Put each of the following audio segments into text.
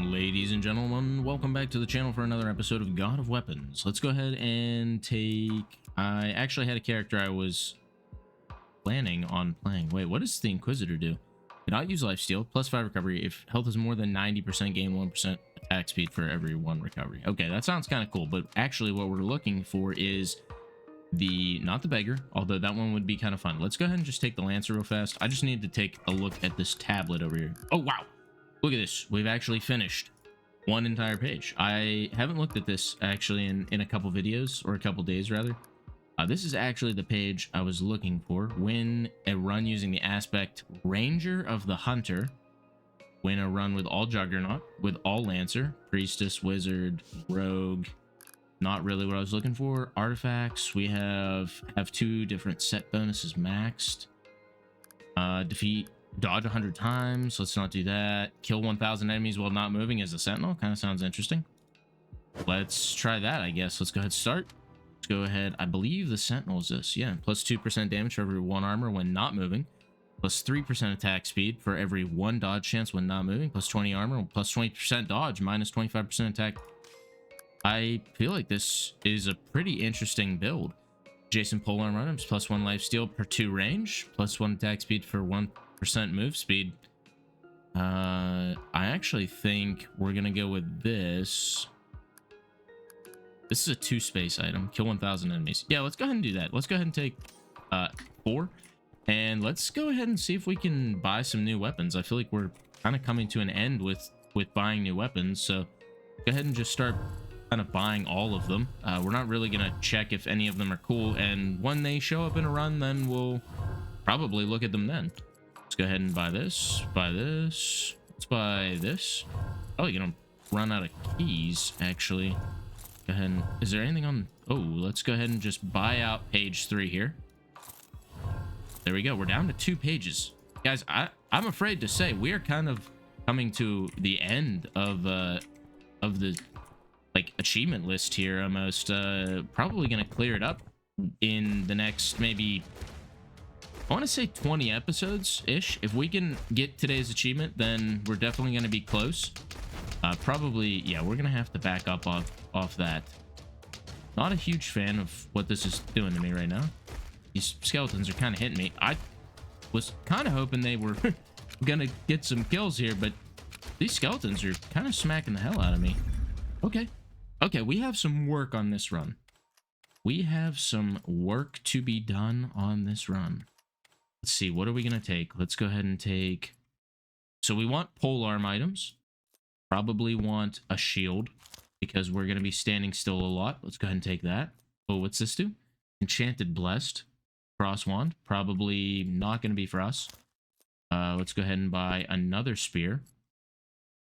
Ladies and gentlemen, welcome back to the channel for another episode of God of Weapons. Let's go ahead and take... I actually had a character I was planning on playing. Wait, what does the Inquisitor do? Cannot use lifesteal, plus 5 recovery. If health is more than 90%, gain 1% attack speed for every 1 recovery. Okay, that sounds kind of cool, but actually what we're looking for is not the beggar, although that one would be kind of fun. Let's go ahead and just take the Lancer real fast. I just need to take a look at this tablet over here. Oh, wow. Look at this. We've actually finished one entire page. I haven't looked at this actually in a couple videos, or a couple days rather. This is actually the page I was looking for. Win a run using the aspect Ranger of the Hunter. Win a run with all Juggernaut, with all Lancer, Priestess, Wizard, Rogue. Not really what I was looking for. Artifacts. We have 2 different set bonuses maxed. Defeat dodge 100 times. Let's not do that. Kill 1,000 enemies while not moving as a sentinel. Kind of sounds interesting. Let's try that, I guess. Let's go ahead and start. Let's go ahead. I believe the sentinel is this. Yeah. Plus 2% damage for every 1 armor when not moving. Plus 3% attack speed for every 1 dodge chance when not moving. Plus 20 armor. Plus 20% dodge. Minus 25% attack. I feel like this is a pretty interesting build. Jason polearm items. Plus 1 life steal per 2 range. Plus 1 attack speed for 1% move speed. I actually think we're gonna go with this. This is a 2 space item. Kill 1,000 enemies. Yeah, let's go ahead and do that. Let's go ahead and take 4, and let's go ahead and see if we can buy some new weapons. I feel like we're kind of coming to an end with buying new weapons, so go ahead and just start kind of buying all of them. We're not really gonna check if any of them are cool, and when they show up in a run, then we'll probably look at them then. Let's go ahead and buy this. Buy this. Let's buy this. Oh, you're gonna run out of keys, actually. Go ahead and... Is there anything on... Oh, let's go ahead and just buy out page 3 here. There we go. We're down to 2 pages. Guys, I'm afraid to say we are kind of coming to the end of the like achievement list here almost. Probably gonna clear it up in the next maybe... I want to say 20 episodes-ish. If we can get today's achievement, then we're definitely going to be close. Probably, yeah, we're going to have to back up off that. Not a huge fan of what this is doing to me right now. These skeletons are kind of hitting me. I was kind of hoping they were going to get some kills here, but these skeletons are kind of smacking the hell out of me. Okay. Okay, we have some work on this run. We have some work to be done on this run. Let's see, what are we going to take? Let's go ahead and take... So we want polearm items. Probably want a shield, because we're going to be standing still a lot. Let's go ahead and take that. Oh, what's this do? Enchanted Blessed. Cross wand. Probably not going to be for us. Let's go ahead and buy another spear.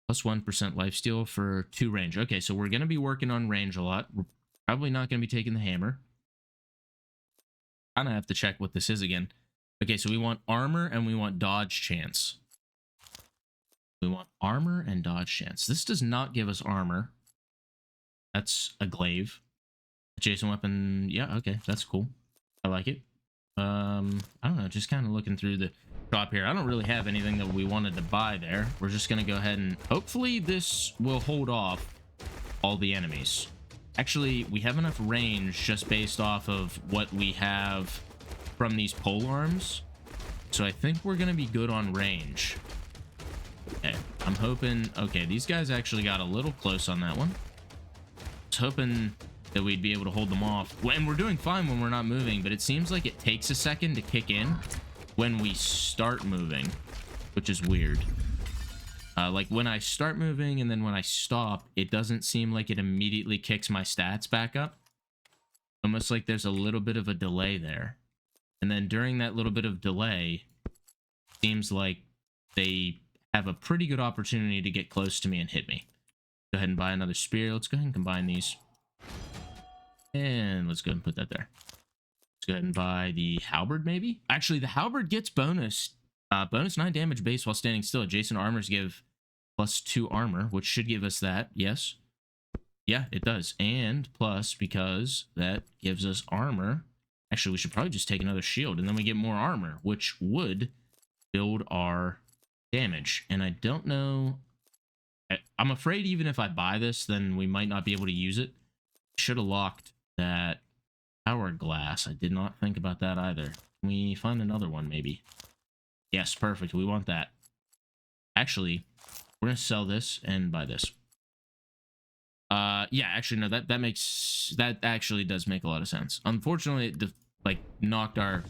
Plus 1% lifesteal for 2 range. Okay, so we're going to be working on range a lot. We're probably not going to be taking the hammer. I don't have to check what this is again. Okay, so we want armor and we want dodge chance. We want armor and dodge chance. This does not give us armor. That's a glaive. Adjacent weapon. Yeah, okay, that's cool. I like it. I don't know, just kind of looking through the shop here. I don't really have anything that we wanted to buy there. We're just going to go ahead and hopefully this will hold off all the enemies. Actually, we have enough range just based off of what we have from these pole arms, so I think we're gonna be good on range. Okay, I'm hoping... Okay, these guys actually got a little close on that one. I was hoping that we'd be able to hold them off, and we're doing fine when we're not moving, but it seems like it takes a second to kick in when we start moving, which is weird. Like when I start moving and then when I stop, it doesn't seem like it immediately kicks my stats back up. Almost like there's a little bit of a delay there. And then during that little bit of delay, seems like they have a pretty good opportunity to get close to me and hit me. Go ahead and buy another spear. Let's go ahead and combine these. And let's go ahead and put that there. Let's go ahead and buy the halberd maybe. Actually, the halberd gets bonus 9 damage base while standing still. Adjacent armors give plus 2 armor, which should give us that. Yes. Yeah, it does. And plus, because that gives us armor... Actually, we should probably just take another shield, and then we get more armor, which would build our damage. And I don't know... I'm afraid even if I buy this, then we might not be able to use it. Should have locked that hourglass. I did not think about that either. Can we find another one, maybe? Yes, perfect. We want that. Actually, we're going to sell this and buy this. Yeah, actually, no, that actually does make a lot of sense. Unfortunately, it like knocked our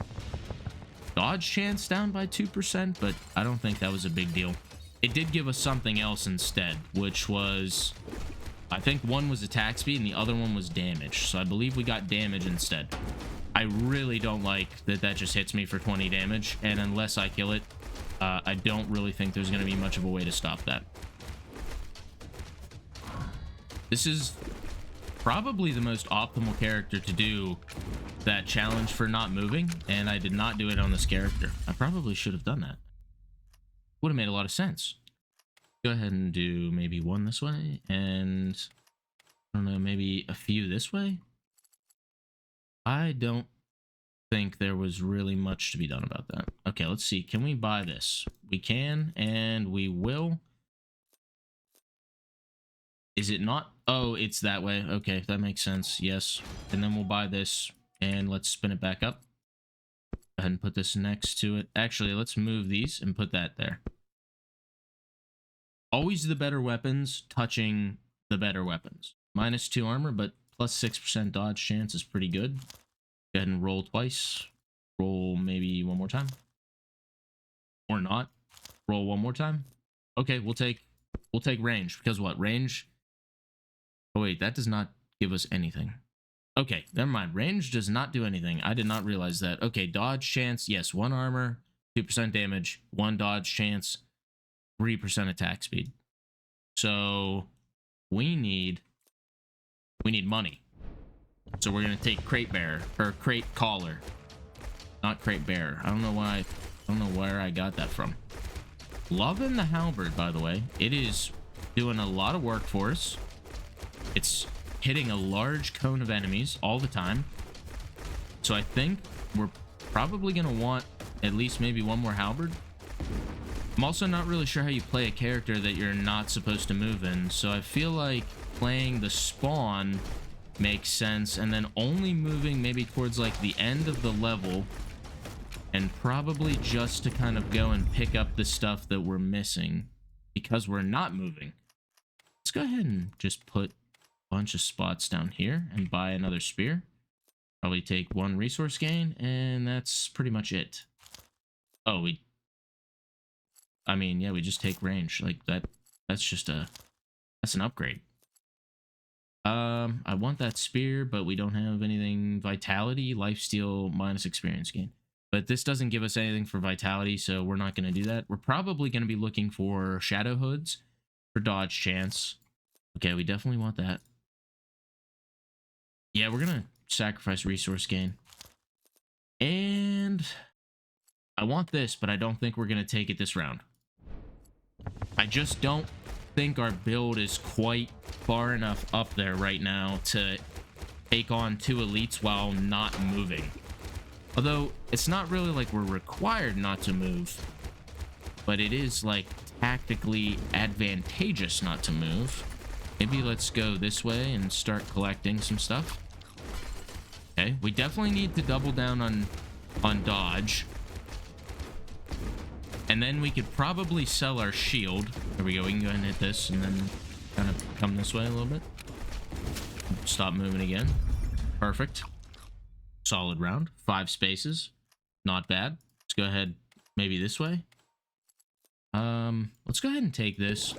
dodge chance down by 2%, but I don't think that was a big deal. It did give us something else instead, which was, I think one was attack speed and the other one was damage. So I believe we got damage instead. I really don't like that just hits me for 20 damage, and unless I kill it, I don't really think there's going to be much of a way to stop that. This is probably the most optimal character to do that challenge for not moving, and I did not do it on this character. I probably should have done that. Would have made a lot of sense. Go ahead and do maybe one this way, and I don't know, maybe a few this way. I don't think there was really much to be done about that. Okay, let's see. Can we buy this? We can, and we will. Is it not? Oh, it's that way. Okay, that makes sense. Yes. And then we'll buy this, and let's spin it back up. Go ahead and put this next to it. Actually, let's move these and put that there. Always the better weapons touching the better weapons. -2 armor, but plus 6% dodge chance is pretty good. Go ahead and roll twice. Roll maybe one more time. Or not. Roll one more time. Okay, we'll take range, because what? Range. Oh wait, that does not give us anything. Okay, never mind. Range does not do anything. I did not realize that. Okay, dodge chance. Yes, 1 armor, 2% damage, 1 dodge chance, 3% attack speed. So we need money. So we're gonna take crate bearer, or crate caller, not crate bearer. I don't know why. I don't know where I got that from. Loving the halberd, by the way. It is doing a lot of work for us. It's hitting a large cone of enemies all the time. So I think we're probably gonna want at least maybe one more halberd. I'm also not really sure how you play a character that you're not supposed to move in, so I feel like playing the spawn makes sense, and then only moving maybe towards like the end of the level, and probably just to kind of go and pick up the stuff that we're missing because we're not moving. Let's go ahead and just put a bunch of spots down here and buy another spear. Probably take 1 resource gain, and that's pretty much it. Oh, I mean, yeah, we just take range like that. That's an upgrade. I want that spear, but we don't have anything. Vitality, lifesteal, minus experience gain. But this doesn't give us anything for vitality, so we're not going to do that. We're probably going to be looking for shadow hoods for dodge chance. Okay, we definitely want that. Yeah, we're going to sacrifice resource gain. And I want this, but I don't think we're going to take it this round. I just don't think our build is quite far enough up there right now to take on 2 elites while not moving. Although it's not really like we're required not to move, but it is like tactically advantageous not to move. Maybe let's go this way and start collecting some stuff. Okay, we definitely need to double down on dodge. And then we could probably sell our shield. There we go. We can go ahead and hit this and then kind of come this way a little bit. Stop moving again. Perfect. Solid round. 5 spaces. Not bad. Let's go ahead maybe this way. Let's go ahead and take this.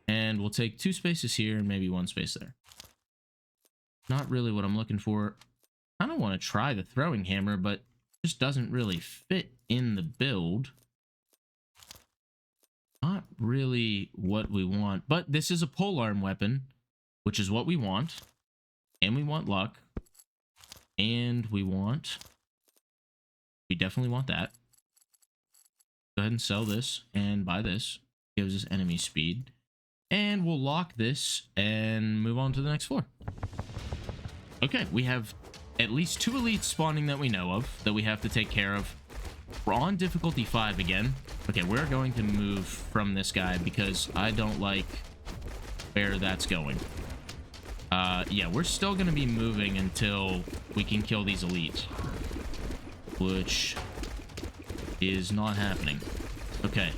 And we'll take 2 spaces here and maybe 1 space there. Not really what I'm looking for. I don't want to try the throwing hammer, but it just doesn't really fit in the build. Not really what we want, but this is a polearm weapon, which is what we want. And we want luck. And we definitely want that. Go ahead and sell this and buy this. Gives us enemy speed. And we'll lock this and move on to the next floor. Okay, we have at least 2 elites spawning that we know of, that we have to take care of. We're on difficulty 5 again. Okay, we're going to move from this guy because I don't like where that's going. Yeah, we're still going to be moving until we can kill these elites, which is not happening. Okay,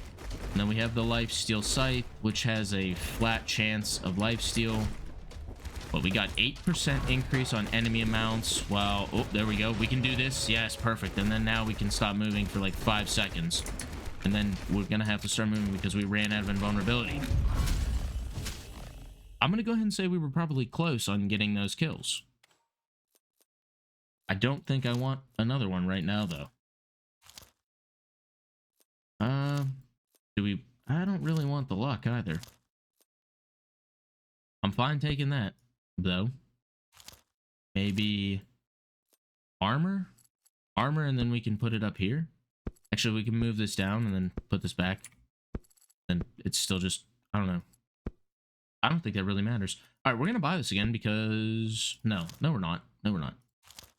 and then we have the lifesteal scythe, which has a flat chance of lifesteal. But we got 8% increase on enemy amounts while... Oh, there we go. We can do this. Yes, perfect. And then now we can stop moving for like 5 seconds. And then we're going to have to start moving because we ran out of invulnerability. I'm going to go ahead and say we were probably close on getting those kills. I don't think I want another one right now, though. I don't really want the luck either. I'm fine taking that, though. Maybe armor? Armor, and then we can put it up here. Actually, we can move this down and then put this back. And it's still just, I don't know. I don't think that really matters. All right, we're going to buy this again because... No, we're not. No, we're not.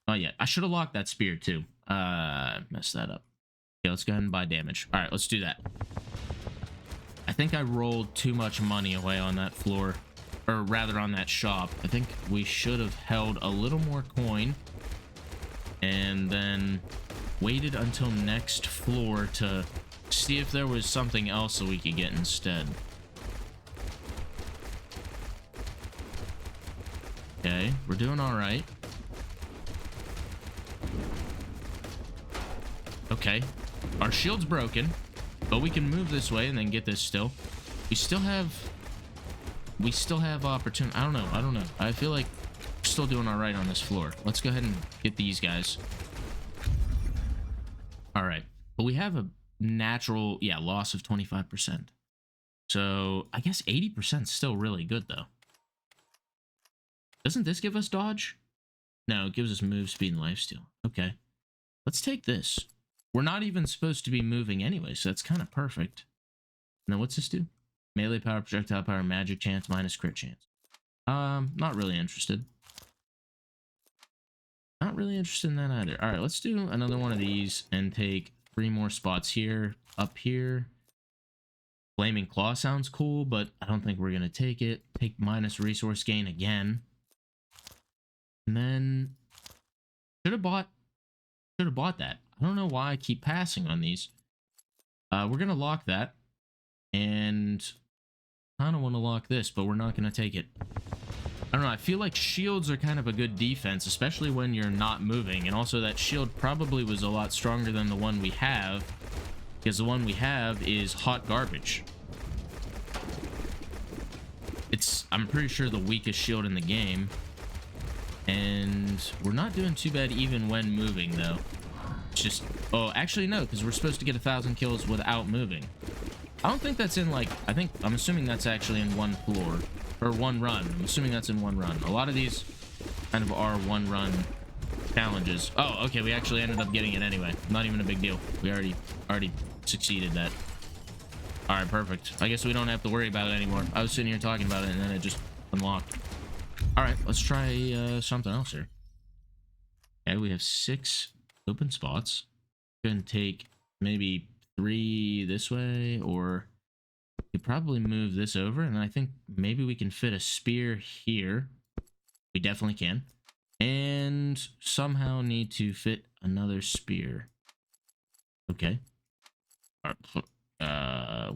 Not yet. I should have locked that spear, too. Messed that up. Okay, let's go ahead and buy damage. All right, let's do that. I think I rolled too much money away on that floor. Or rather, on that shop. I think we should have held a little more coin. And then waited until next floor to see if there was something else that we could get instead. Okay, we're doing all right. Okay, our shield's broken, but we can move this way and then get this still. We still have opportunity. I don't know. I feel like we're still doing all right on this floor. Let's go ahead and get these guys. All right, but we have a natural, loss of 25%. So I guess 80% is still really good though. Doesn't this give us dodge? No, it gives us move, speed, and lifesteal. Okay. Let's take this. We're not even supposed to be moving anyway, so that's kind of perfect. Now, what's this do? Melee power, projectile power, magic chance, minus crit chance. Not really interested. Not really interested in that either. All right, let's do another one of these and take 3 more spots here, up here. Flaming Claw sounds cool, but I don't think we're going to take it. Take minus resource gain again. And then should have bought that. I don't know why I keep passing on these. We're gonna lock that, and I kind of want to lock this, but we're not gonna take it. I don't know. I feel like shields are kind of a good defense, especially when you're not moving, and also that shield probably was a lot stronger than the one we have, because the one we have is hot garbage. I'm pretty sure the weakest shield in the game. And we're not doing too bad even when moving, though. It's just... Oh, actually, no, because we're supposed to get 1,000 kills without moving. I don't think that's in, like... I'm assuming that's actually in one floor. Or one run. I'm assuming that's in one run. A lot of these kind of are one-run challenges. Oh, okay, we actually ended up getting it anyway. Not even a big deal. We already succeeded that. All right, perfect. I guess we don't have to worry about it anymore. I was sitting here talking about it, and then it just unlocked. All right, let's try something else here. Okay, we have 6 open spots. Gonna take maybe 3 this way, or we could probably move this over, and I think maybe we can fit a spear here. We definitely can. And somehow need to fit another spear. Okay.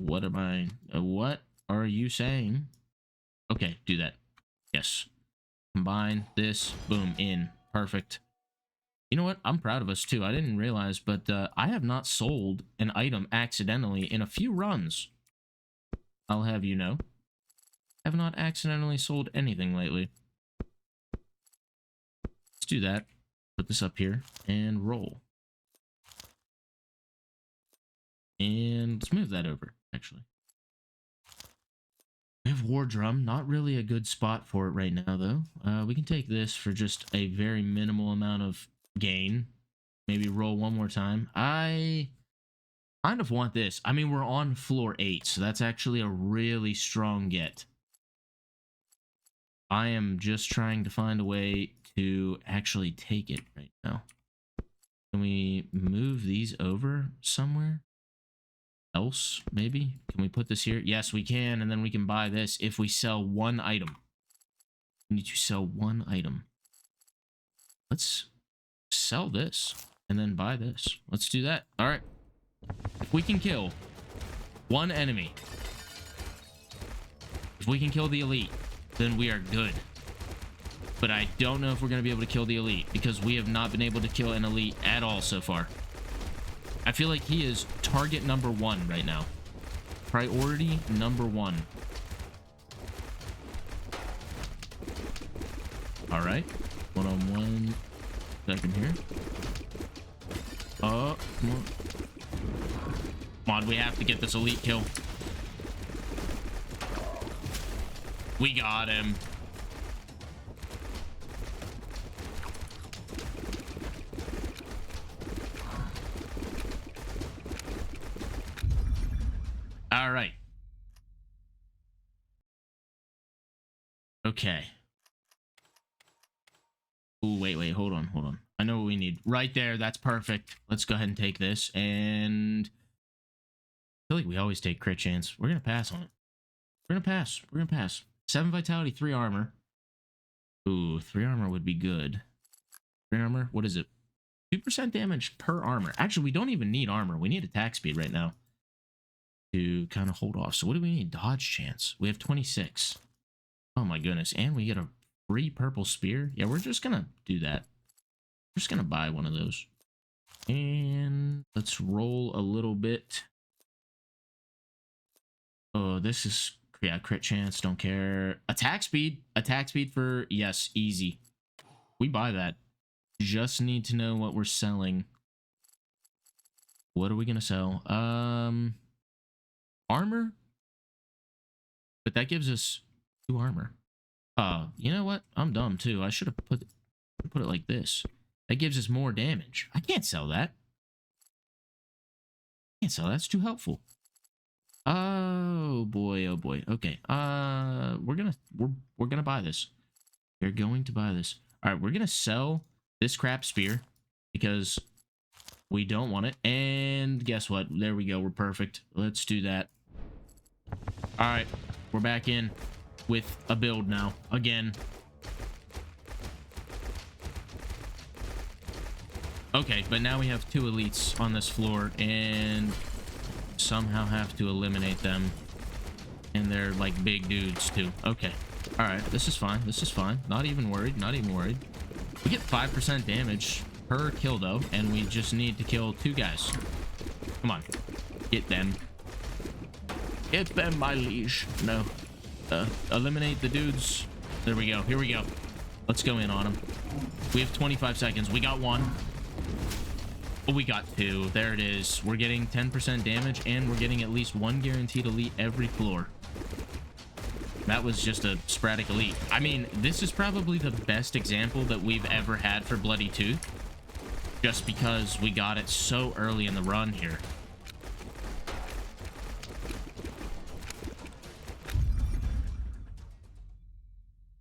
What are you saying? Okay, do that. Yes. Combine this, boom, in. Perfect. You know what? I'm proud of us too. I didn't realize, but I have not sold an item accidentally in a few runs. I'll have you know. I have not accidentally sold anything lately. Let's do that. Put this up here and roll. And let's move that over, actually. We have War Drum. Not really a good spot for it right now, though. We can take this for just a very minimal amount of gain. Maybe roll one more time. I kind of want this. I mean, we're on floor 8, so that's actually a really strong get. I am just trying to find a way to actually take it right now. Can we move these over somewhere? else, maybe? Can we put this here? Yes, we can, and then we can buy this if we sell one item. We need to sell one item. Let's sell this and then buy this. Let's do that. All right. If we can kill one enemy, if we can kill the elite, then we are good. But I don't know if we're going to be able to kill the elite because we have not been able to kill an elite at all so far. I feel like he is target number 1 right now. Priority number 1. All right. Hold on 1 second here. Oh, come on. Come on, we have to get this elite kill. We got him. All right. Okay. Ooh, wait, hold on. I know what we need. Right there, that's perfect. Let's go ahead and take this, and I feel like we always take crit chance. We're gonna pass on it. We're gonna pass. 7 vitality, 3 armor. Ooh, 3 armor would be good. 3 armor, what is it? 2% damage per armor. Actually, we don't even need armor. We need attack speed right now to kind of hold off. So what do we need? Dodge chance. We have 26. Oh my goodness. And we get a free purple spear. Yeah, we're just gonna do that. We're just gonna buy one of those. And let's roll a little bit. Oh, this is, yeah, crit chance, don't care. Attack speed for, yes, easy. We buy that. Just need to know what we're selling. What are we gonna sell? Armor? But that gives us 2 armor. You know what? I'm dumb too. I should have put it like this. That gives us more damage. I can't sell that. That's too helpful. Oh boy, oh boy. Okay. We're gonna buy this. We're going to buy this. All right, we're gonna sell this crap spear because we don't want it. And guess what? There we go. We're perfect. Let's do that. All right, we're back in with a build now again. Okay, but now we have 2 elites on this floor and somehow have to eliminate them, and they're like big dudes too. Okay, all right, this is fine. Not even worried. We get 5% damage per kill though, and we just need to kill 2 guys. Come on, get them, my liege. No, eliminate the dudes. There we go. Here we go. Let's go in on them. We have 25 seconds. We got 1. Oh, we got 2. There it is. We're getting 10% damage, and we're getting at least 1 guaranteed elite every floor. That was just a sporadic elite. I mean, this is probably the best example that we've ever had for Bloody Tooth, just because we got it so early in the run here.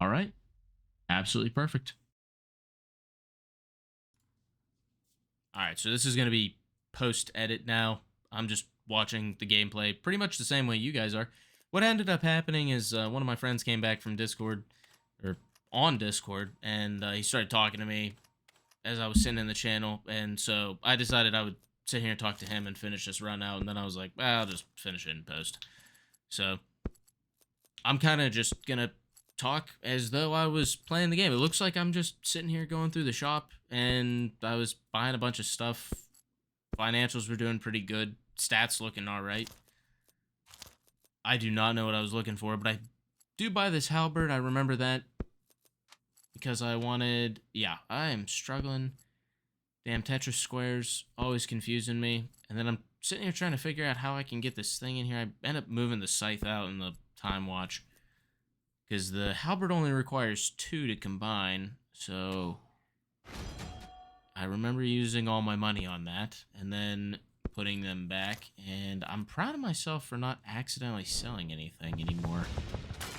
All right. Absolutely perfect. All right, so this is going to be post-edit now. I'm just watching the gameplay pretty much the same way you guys are. What ended up happening is one of my friends came back from Discord, or on Discord, and he started talking to me as I was sitting in the channel, and so I decided I would sit here and talk to him and finish this run out, and then I was like, well, I'll just finish it in post. So I'm kind of just going to talk as though I was playing the game. It looks like I'm just sitting here going through the shop, and I was buying a bunch of stuff. Financials were doing pretty good. Stats looking all right. I do not know what I was looking for, but I do buy this halberd. I remember that because I wanted... Yeah, I am struggling. Damn Tetris squares, always confusing me. And then I'm sitting here trying to figure out how I can get this thing in here. I end up moving the scythe out in the time watch, because the halberd only requires 2 to combine, so I remember using all my money on that, and then putting them back, and I'm proud of myself for not accidentally selling anything anymore.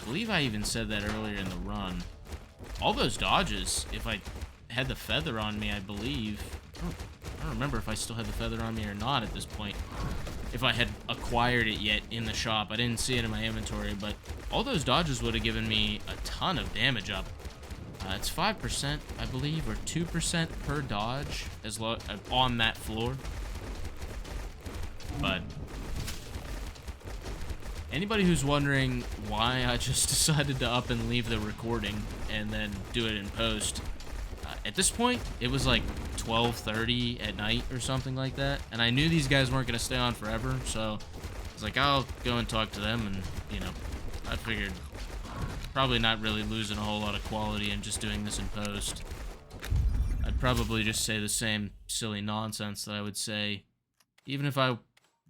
I believe I even said that earlier in the run. All those dodges, if I had the feather on me, I believe. I don't remember if I still had the feather on me or not at this point. if I had acquired it yet in the shop. I didn't see it in my inventory, but all those dodges would have given me a ton of damage up. It's 5%, I believe, or 2% per dodge on that floor. But anybody who's wondering why I just decided to up and leave the recording and then do it in post, at this point, it was like 12:30 at night or something like that, and I knew these guys weren't going to stay on forever, so I was like, I'll go and talk to them, and, you know, I figured probably not really losing a whole lot of quality and just doing this in post. I'd probably just say the same silly nonsense that I would say, even if I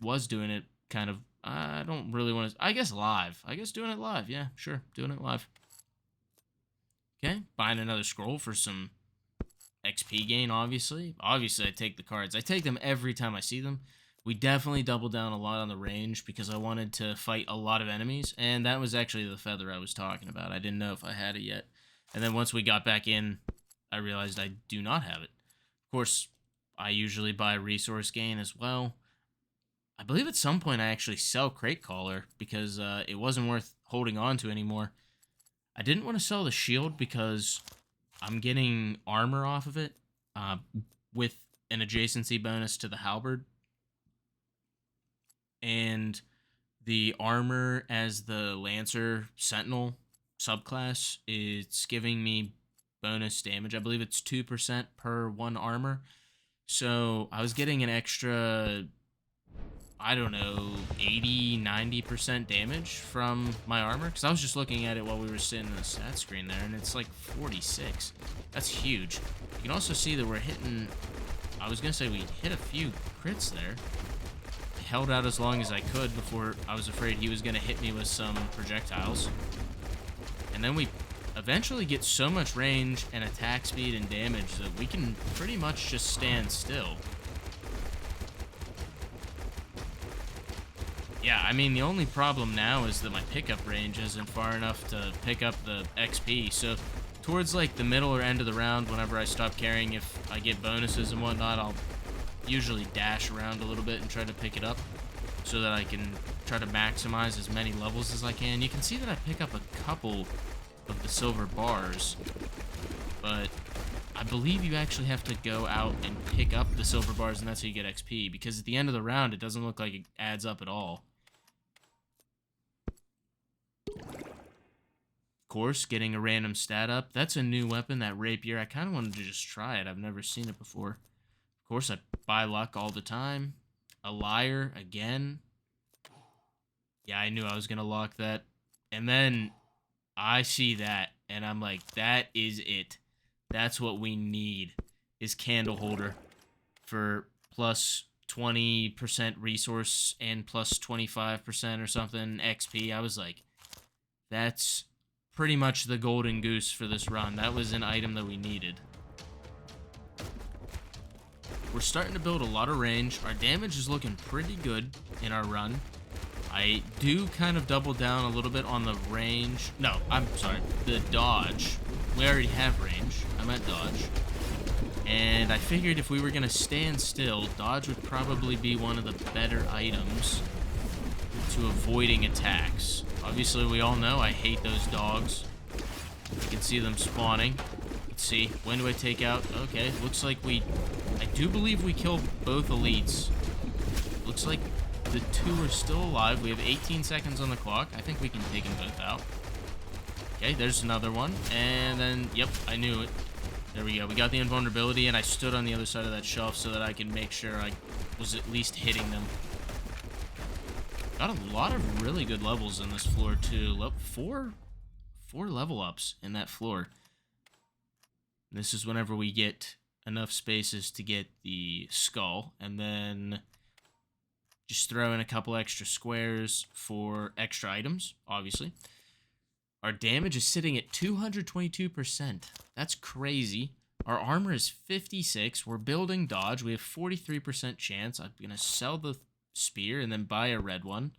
was doing it kind of, I don't really want to, I guess live. I guess doing it live, yeah, sure, doing it live. Okay, buying another scroll for some XP gain, obviously. Obviously, I take the cards. I take them every time I see them. We definitely doubled down a lot on the range because I wanted to fight a lot of enemies, and that was actually the feather I was talking about. I didn't know if I had it yet. And then once we got back in, I realized I do not have it. Of course, I usually buy resource gain as well. I believe at some point I actually sell Crate Caller because it wasn't worth holding on to anymore. I didn't want to sell the shield because I'm getting armor off of it with an adjacency bonus to the halberd. And the armor as the Lancer Sentinel subclass, it's giving me bonus damage. I believe it's 2% per one armor. So I was getting an extra, I don't know, 80-90% damage from my armor, because I was just looking at it while we were sitting in the stat screen there, and it's like 46. That's huge. You can also see that we're hitting, I was going to say we hit a few crits there. I held out as long as I could before I was afraid he was going to hit me with some projectiles. And then we eventually get so much range and attack speed and damage that we can pretty much just stand still. Yeah, I mean, the only problem now is that my pickup range isn't far enough to pick up the XP, so towards, like, the middle or end of the round, whenever I stop carrying, if I get bonuses and whatnot, I'll usually dash around a little bit and try to pick it up so that I can try to maximize as many levels as I can. You can see that I pick up a couple of the silver bars, but I believe you actually have to go out and pick up the silver bars, and that's how you get XP, because at the end of the round, it doesn't look like it adds up at all. Of course, getting a random stat up. That's a new weapon, that rapier. I kind of wanted to just try it. I've never seen it before. Of course, I buy luck all the time. A liar, again. Yeah, I knew I was going to lock that. And then I see that, and I'm like, that is it. That's what we need, is candle holder for plus 20% resource and plus 25% or something XP. I was like, that's pretty much the golden goose for this run. That was an item that we needed. We're starting to build a lot of range. Our damage is looking pretty good in our run. I do kind of double down a little bit on the range. No, I'm sorry, the dodge. We already have range. I meant dodge. And I figured if we were going to stand still, dodge would probably be one of the better items to avoiding attacks. Obviously, we all know I hate those dogs. You can see them spawning. Let's see, when do I take out? Okay, looks like I do believe we killed both elites. Looks like the two are still alive. We have 18 seconds on the clock. I think we can take them both out. Okay, there's another one. And then, yep, I knew it. There we go. We got the invulnerability, and I stood on the other side of that shelf so that I could make sure I was at least hitting them. Got a lot of really good levels in this floor, too. Four level ups in that floor. This is whenever we get enough spaces to get the skull, and then just throw in a couple extra squares for extra items, obviously. Our damage is sitting at 222%. That's crazy. Our armor is 56. We're building dodge. We have 43% chance. I'm going to sell the spear and then buy a red one.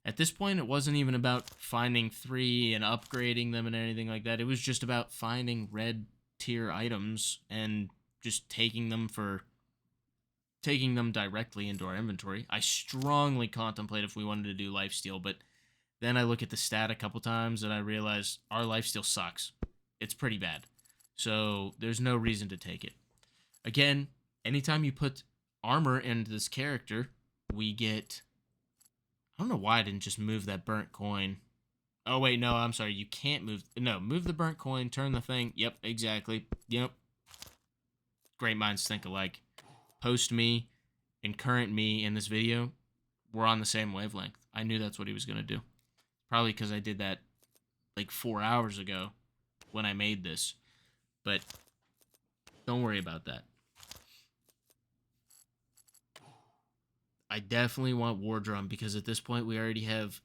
At this point, it wasn't even about finding 3 and upgrading them and anything like that. It was just about finding red tier items and just taking them taking them directly into our inventory. I strongly contemplate if we wanted to do lifesteal, but then I look at the stat a couple times and I realize our lifesteal sucks. It's pretty bad. So there's no reason to take it. Again, anytime you put armor into this character, we get... I don't know why I didn't just move that burnt coin. Oh, wait, no, I'm sorry. You can't move... No, move the burnt coin, turn the thing. Yep, exactly. Yep. Great minds think alike. Post me and current me in this video, we're on the same wavelength. I knew that's what he was going to do. Probably because I did that like 4 hours ago when I made this. But don't worry about that. I definitely want War Drum because at this point we already have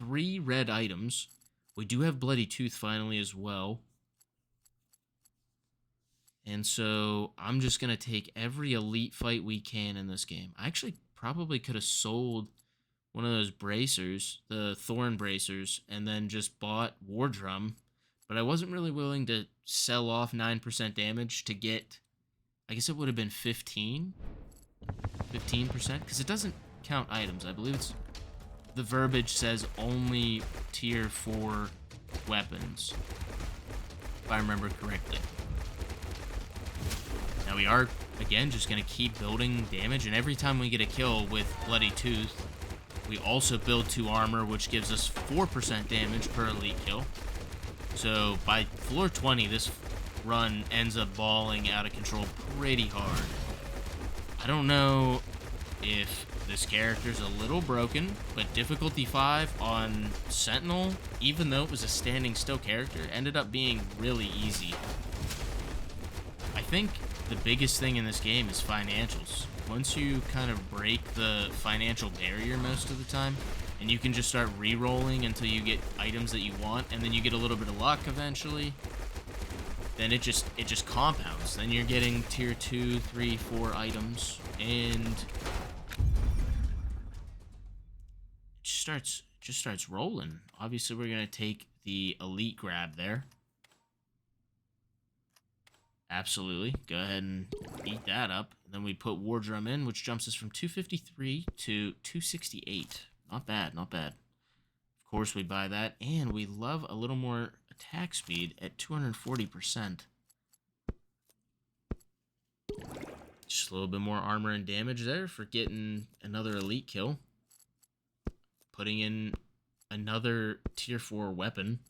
3 red items. We do have Bloody Tooth finally as well. And so I'm just going to take every elite fight we can in this game. I actually probably could have sold one of those bracers, the Thorn bracers, and then just bought War Drum. But I wasn't really willing to sell off 9% damage to get, I guess it would have been 15%, because it doesn't count items. I believe it's, the verbiage says only tier 4 weapons, if I remember correctly. Now we are, again, just going to keep building damage, and every time we get a kill with Bloody Tooth, we also build 2 armor, which gives us 4% damage per elite kill. So by floor 20, this run ends up balling out of control pretty hard. I don't know if this character's a little broken, but difficulty 5 on Sentinel, even though it was a standing still character, ended up being really easy. I think the biggest thing in this game is financials. Once you kind of break the financial barrier most of the time, and you can just start re-rolling until you get items that you want, and then you get a little bit of luck eventually, then it just compounds. Then you're getting tier 2, 3, 4 items, and it just starts rolling. Obviously, we're gonna take the elite grab there. Absolutely. Go ahead and eat that up. Then we put War Drum in, which jumps us from 253 to 268. Not bad, not bad. Of course, we buy that, and we love a little more attack speed at 240%. Just a little bit more armor and damage there for getting another elite kill. Putting in another tier 4 weapon.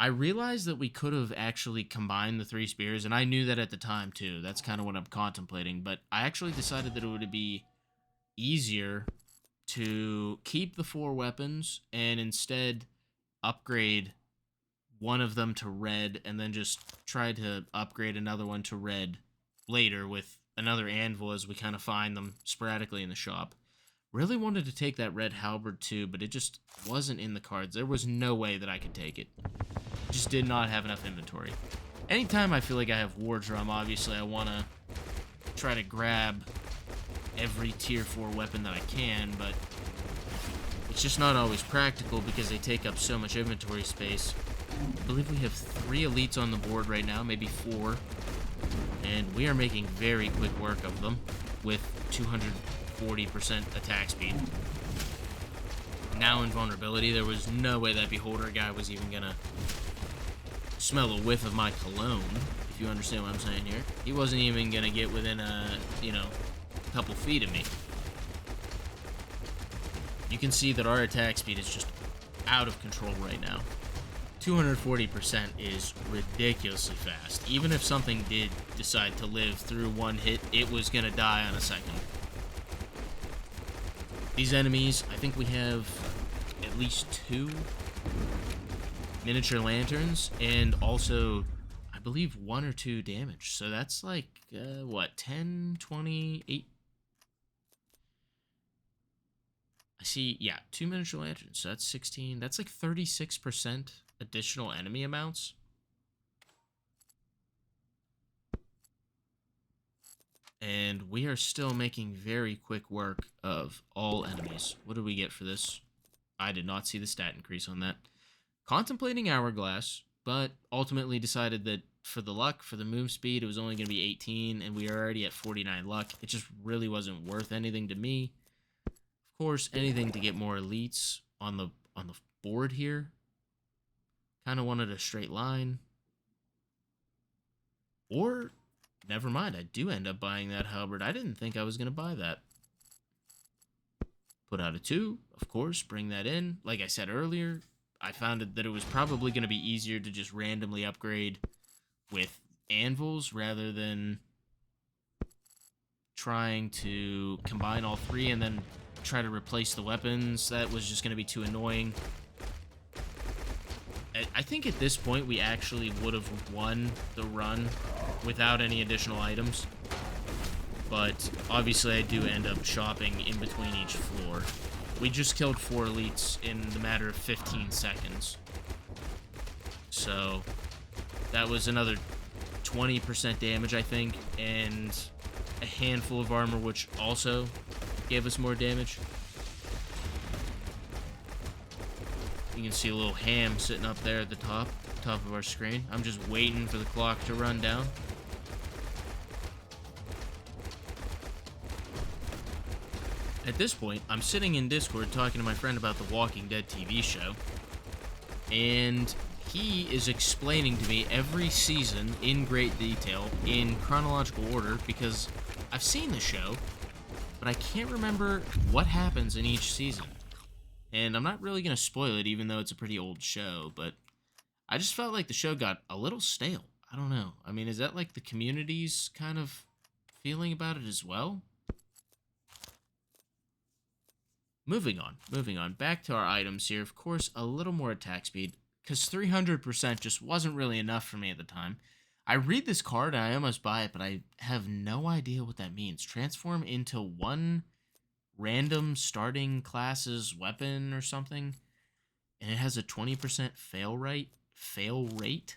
I realized that we could have actually combined the 3 spears, and I knew that at the time too. That's kind of what I'm contemplating, but I actually decided that it would be easier to keep the 4 weapons and instead upgrade one of them to red and then just try to upgrade another one to red later with another anvil as we kind of find them sporadically in the shop. Really wanted to take that red halberd too, but it just wasn't in the cards. There was no way that I could take it. Just did not have enough inventory. Anytime I feel like I have War Drum, obviously I want to try to grab every tier 4 weapon that I can, but it's just not always practical because they take up so much inventory space. I believe we have 3 elites on the board right now, maybe 4, and we are making very quick work of them with 240% attack speed. Now invulnerability, there was no way that Beholder guy was even gonna smell a whiff of my cologne, if you understand what I'm saying here. He wasn't even gonna get within a, couple feet of me. You can see that our attack speed is just out of control right now. 240% is ridiculously fast. Even if something did decide to live through one hit, it was gonna die on a second. These enemies, I think we have at least 2 miniature lanterns, and also, I believe, 1 or 2 damage. So that's like, what, 10, 20, 8? I see, yeah, 2 miniature lanterns, so that's 16. That's like 36% additional enemy amounts. And we are still making very quick work of all enemies. What did we get for this? I did not see the stat increase on that. Contemplating Hourglass, but ultimately decided that for the luck, for the move speed, it was only going to be 18, and we are already at 49 luck. It just really wasn't worth anything to me. Of course, anything to get more elites on the board here. Kind of wanted a straight line. Or, never mind, I do end up buying that halberd. I didn't think I was going to buy that. Put out a 2, of course, bring that in. Like I said earlier, I found that it was probably going to be easier to just randomly upgrade with anvils rather than trying to combine all 3 and then try to replace the weapons. That was just going to be too annoying. I think at this point we actually would have won the run without any additional items. But obviously I do end up shopping in between each floor. We just killed 4 elites in the matter of 15 seconds. So that was another 20% damage, I think, and a handful of armor, which also gave us more damage. You can see a little ham sitting up there at the top of our screen. I'm just waiting for the clock to run down. At this point, I'm sitting in Discord talking to my friend about the Walking Dead TV show, and he is explaining to me every season in great detail, in chronological order, because I've seen the show, but I can't remember what happens in each season. And I'm not really going to spoil it, even though it's a pretty old show, but I just felt like the show got a little stale. I don't know. I mean, is that like the community's kind of feeling about it as well? Moving on. Back to our items here. Of course, a little more attack speed, because 300% just wasn't really enough for me at the time. I read this card and I almost buy it, but I have no idea what that means. Transform into one random starting class's weapon or something, and it has a 20% fail rate.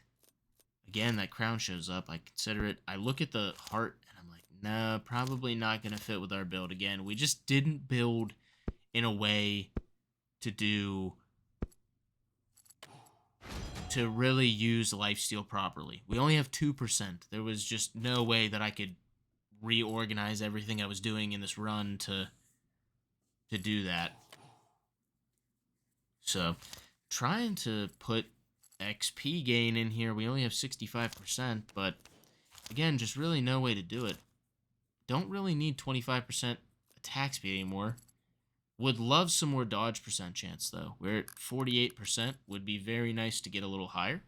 Again, that crown shows up. I consider it. I look at the heart and I'm like, nah, probably not gonna fit with our build. Again, we just didn't build in a way to really use lifesteal properly. We only have 2%. There was just no way that I could reorganize everything I was doing in this run to do that. So, trying to put XP gain in here. We only have 65%, but again, just really no way to do it. Don't really need 25% attack speed anymore. Would love some more dodge percent chance, though. We're at 48%. Would be very nice to get a little higher.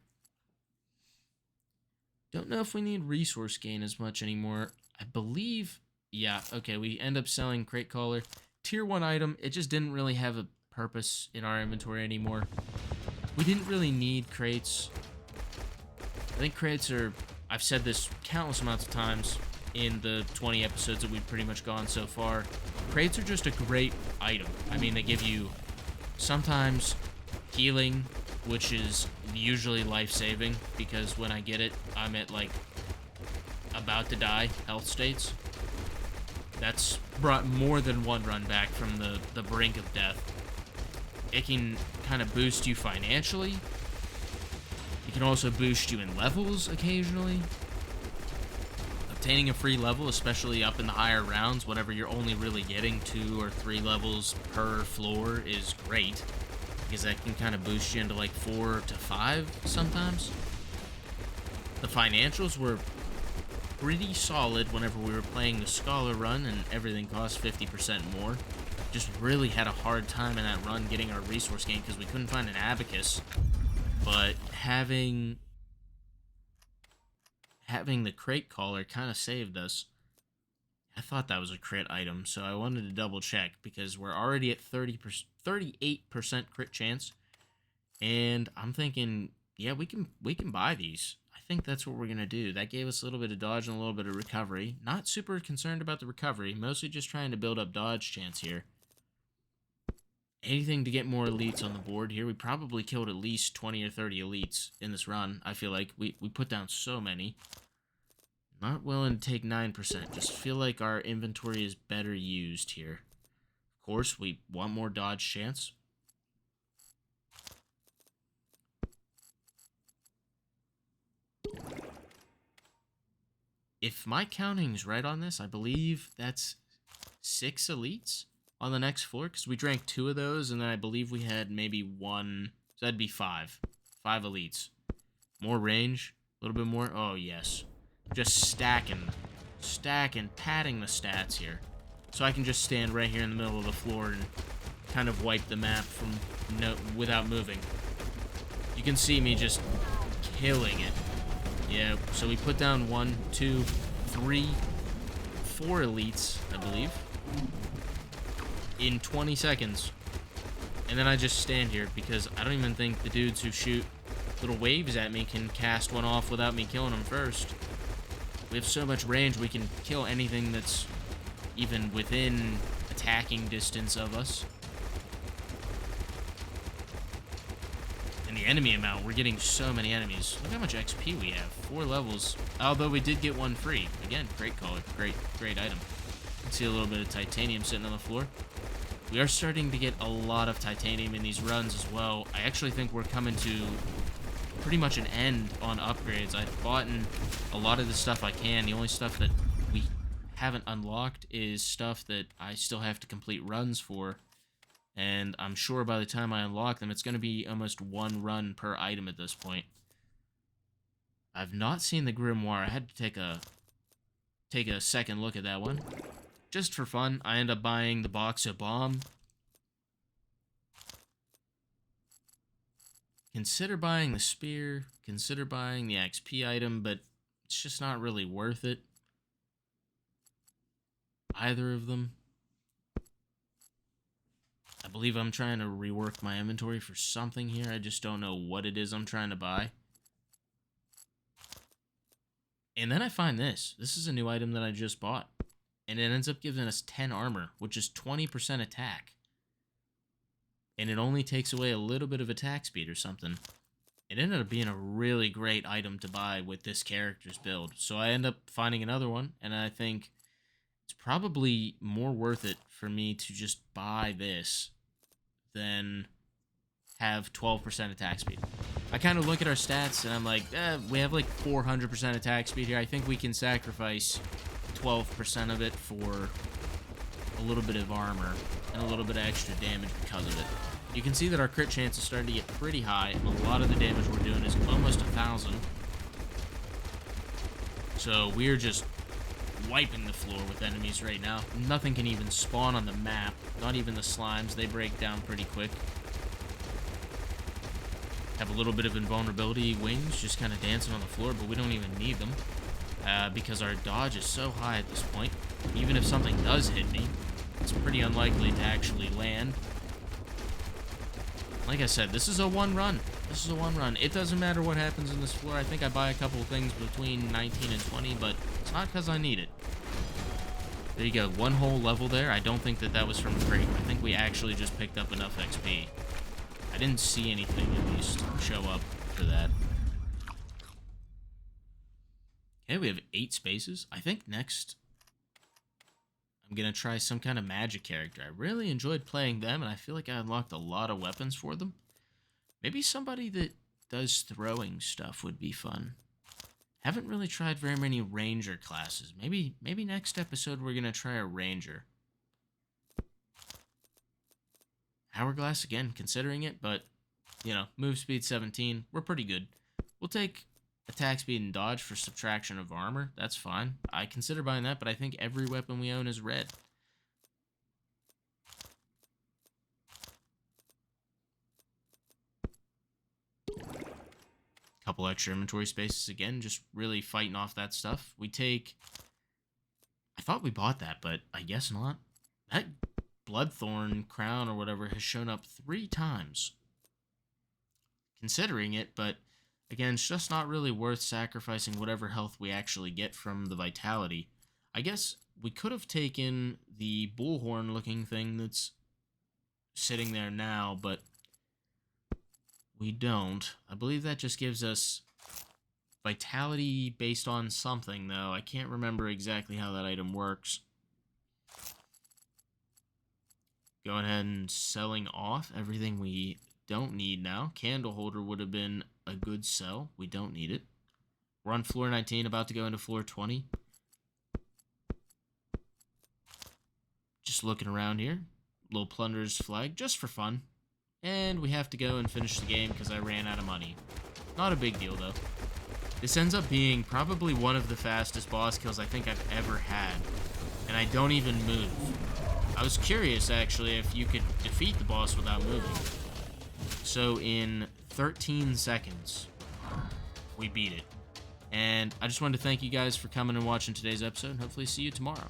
Don't know if we need resource gain as much anymore. I believe, yeah, okay, we end up selling Crate Caller. Tier 1 item, it just didn't really have a purpose in our inventory anymore. We didn't really need crates. I think crates are, I've said this countless amounts of times in the 20 episodes that we've pretty much gone so far. Crates are just a great item. I mean, they give you sometimes healing, which is usually life-saving, because when I get it, I'm at, like, about to die health states. That's brought more than one run back from the brink of death. It can kind of boost you financially. It can also boost you in levels occasionally. Obtaining a free level, especially up in the higher rounds, whenever you're only really getting 2 or 3 levels per floor, is great, because that can kind of boost you into like 4 to 5 sometimes. The financials were pretty solid whenever we were playing the Scholar run and everything cost 50% more. Just really had a hard time in that run getting our resource gain because we couldn't find an abacus. But having the Crate Caller kind of saved us. I thought that was a crit item, so I wanted to double check because we're already at 38% crit chance, and I'm thinking, yeah, we can buy these. I think that's what we're gonna do. That gave us a little bit of dodge and a little bit of recovery. Not super concerned about the recovery, mostly just trying to build up dodge chance here. Anything to get more elites on the board here. We probably killed at least 20 or 30 elites in this run. I feel like we put down so many. Not willing to take 9%. Just feel like our inventory is better used here. Of course, we want more dodge chance. if my counting's right on this, I believe that's 6 elites on the next floor, because we drank 2 of those, and then I believe we had maybe 1, so that'd be 5. 5 elites. More range, a little bit more. Oh, yes. Just stacking, padding the stats here. So I can just stand right here in the middle of the floor and kind of wipe the map from without moving. You can see me just killing it. Yeah, so we put down 1, 2, 3, 4 elites, I believe, in 20 seconds. And then I just stand here because I don't even think the dudes who shoot little waves at me can cast one off without me killing them first. We have so much range, we can kill anything that's even within attacking distance of us. And the enemy amount, we're getting so many enemies. Look how much XP we have. 4 levels. Although we did get 1 free. Again, great color. Great item. You can see a little bit of titanium sitting on the floor. We are starting to get a lot of titanium in these runs as well. I actually think we're coming to pretty much an end on upgrades. I've bought a lot of the stuff I can. The only stuff that we haven't unlocked is stuff that I still have to complete runs for. And I'm sure by the time I unlock them, it's going to be almost 1 run per item at this point. I've not seen the Grimoire. I had to take a second look at that one. Just for fun, I end up buying the box of bomb. Consider buying the spear. Consider buying the XP item, but it's just not really worth it. Either of them. I believe I'm trying to rework my inventory for something here. I just don't know what it is I'm trying to buy. And then I find this. This is a new item that I just bought. And it ends up giving us 10 armor, which is 20% attack. And it only takes away a little bit of attack speed or something. It ended up being a really great item to buy with this character's build. So I end up finding another one, and I think it's probably more worth it for me to just buy this than have 12% attack speed. I kind of look at our stats, and I'm like, we have like 400% attack speed here. I think we can sacrifice 12% of it for a little bit of armor and a little bit of extra damage because of it. You can see that our crit chance is starting to get pretty high, and a lot of the damage we're doing is almost 1,000. So we're just wiping the floor with enemies right now. Nothing can even spawn on the map. Not even the slimes. They break down pretty quick. Have a little bit of invulnerability wings just kind of dancing on the floor, but we don't even need them because our dodge is so high at this point. Even if something does hit me, it's pretty unlikely to actually land. Like I said, this is a 1 run. This is a 1 run. It doesn't matter what happens in this floor. I think I buy a couple of things between 19 and 20, but it's not because I need it. There you go. 1 whole level there. I don't think that was from the crate. I think we actually just picked up enough XP. I didn't see anything at least show up for that. Okay, we have 8 spaces. I think next I'm going to try some kind of magic character. I really enjoyed playing them, and I feel like I unlocked a lot of weapons for them. Maybe somebody that does throwing stuff would be fun. Haven't really tried very many ranger classes. Maybe next episode we're going to try a ranger. Hourglass, again, considering it, but, you know, move speed 17. We're pretty good. We'll take attack speed and dodge for subtraction of armor. That's fine. I consider buying that, but I think every weapon we own is red. Couple extra inventory spaces again, just really fighting off that stuff. We take... I thought we bought that, but I guess not. That Bloodthorn crown or whatever has shown up 3 times. Considering it, but again, it's just not really worth sacrificing whatever health we actually get from the vitality. I guess we could have taken the bullhorn looking thing that's sitting there now, but we don't. I believe that just gives us vitality based on something, though. I can't remember exactly how that item works. Going ahead and selling off everything we don't need now. Candle holder would have been a good sell. We don't need it. We're on floor 19, about to go into floor 20. just looking around here. Little plunderer's flag, just for fun. And we have to go and finish the game because I ran out of money. Not a big deal, though. This ends up being probably one of the fastest boss kills I think I've ever had. And I don't even move. I was curious, actually, if you could defeat the boss without moving. So in 13 seconds, we beat it. And I just wanted to thank you guys for coming and watching today's episode. Hopefully see you tomorrow.